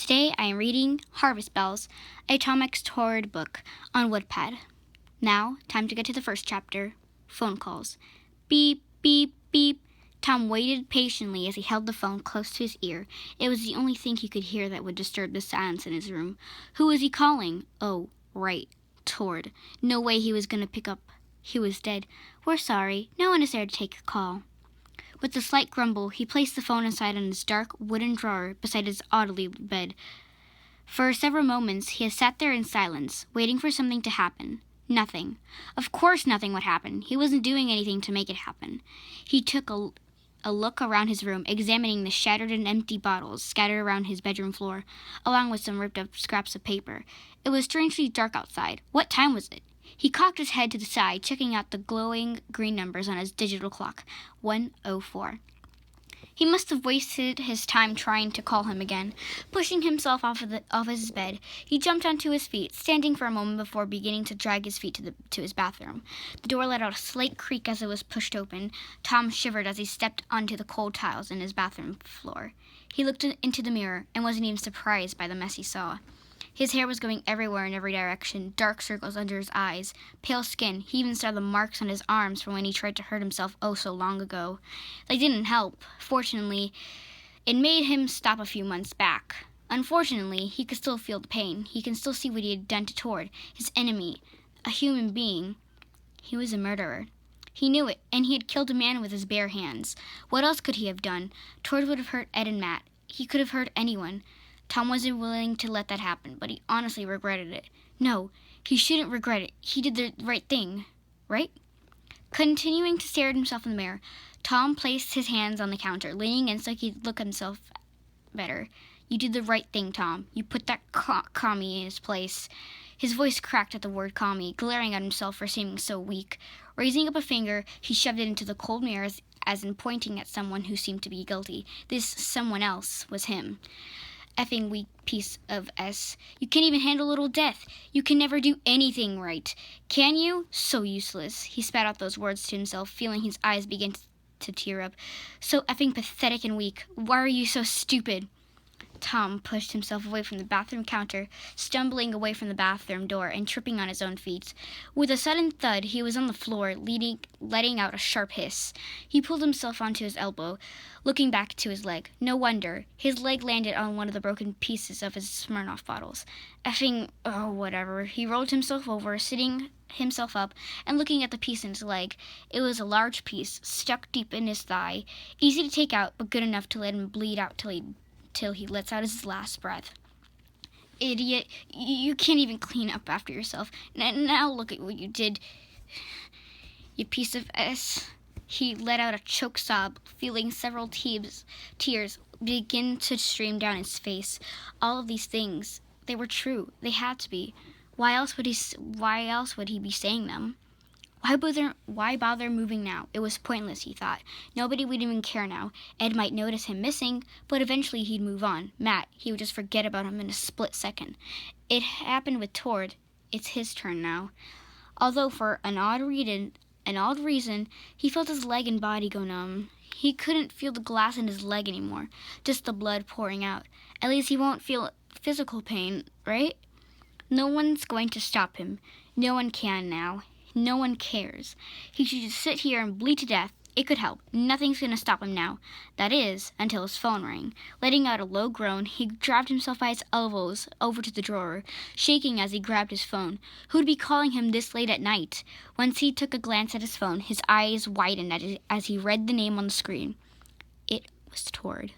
Today I am reading HarvestBells, a TomXTord book on Woodpad. Now, time to get to the first chapter, phone calls. Beep, beep, beep. Tom waited patiently as he held the phone close to his ear. It was the only thing he could hear that would disturb the silence in his room. Who was he calling? Oh, right, Tord. No way he was going to pick up. He was dead. We're sorry. No one is there to take a call. With a slight grumble, he placed the phone aside in his dark wooden drawer beside his orderly bed. For several moments he had sat there in silence, waiting for something to happen. Nothing. Of course nothing would happen. He wasn't doing anything to make it happen. He took a look around his room, examining the shattered and empty bottles scattered around his bedroom floor, along with some ripped-up scraps of paper. It was strangely dark outside. What time was it? He cocked his head to the side, checking out the glowing green numbers on his digital clock. 1:04. He must have wasted his time trying to call him again. Pushing himself off his bed, he jumped onto his feet, standing for a moment before beginning to drag his feet to his bathroom. The door let out a slight creak as it was pushed open. Tom shivered as he stepped onto the cold tiles in his bathroom floor. He looked into the mirror and wasn't even surprised by the mess he saw. His hair was going everywhere in every direction, dark circles under his eyes, pale skin. He even saw the marks on his arms from when he tried to hurt himself oh so long ago. They didn't help. Fortunately, it made him stop a few months back. Unfortunately, he could still feel the pain. He can still see what he had done to Tord, his enemy, a human being. He was a murderer. He knew it, and he had killed a man with his bare hands. What else could he have done? Tord would have hurt Ed and Matt. He could have hurt anyone. Tom wasn't willing to let that happen, but he honestly regretted it. No, he shouldn't regret it. He did the right thing, right? Continuing to stare at himself in the mirror, Tom placed his hands on the counter, leaning in so he could look at himself better. You did the right thing, Tom. You put that commie in his place. His voice cracked at the word commie, glaring at himself for seeming so weak. Raising up a finger, he shoved it into the cold mirror as in pointing at someone who seemed to be guilty. This someone else was him. Effing weak piece of S. You can't even handle a little death. You can never do anything right. Can you? So useless. He spat out those words to himself, feeling his eyes begin to tear up. So effing pathetic and weak. Why are you so stupid? Tom pushed himself away from the bathroom counter, stumbling away from the bathroom door and tripping on his own feet. With a sudden thud, he was on the floor, letting out a sharp hiss. He pulled himself onto his elbow, looking back to his leg. No wonder. His leg landed on one of the broken pieces of his Smirnoff bottles. Whatever. He rolled himself over, sitting himself up and looking at the piece in his leg. It was a large piece, stuck deep in his thigh. Easy to take out, but good enough to let him bleed out till he lets out his last breath. Idiot, you can't even clean up after yourself. Now look at what you did, you piece of S. He let out a choked sob, feeling several tears begin to stream down his face. All of these things, they were true. They had to be. Why else would he be saying them? Why bother moving now? It was pointless, he thought. Nobody would even care now. Ed might notice him missing, but eventually he'd move on. Matt, he would just forget about him in a split second. It happened with Tord. It's his turn now. Although for an odd reason, he felt his leg and body go numb. He couldn't feel the glass in his leg anymore, just the blood pouring out. At least he won't feel physical pain, right? No one's going to stop him. No one can now. No one cares. He should just sit here and bleed to death. It could help. Nothing's going to stop him now. That is, until his phone rang. Letting out a low groan, he dragged himself by his elbows over to the drawer, shaking as he grabbed his phone. Who'd be calling him this late at night? Once he took a glance at his phone, his eyes widened as he read the name on the screen. It was Tord.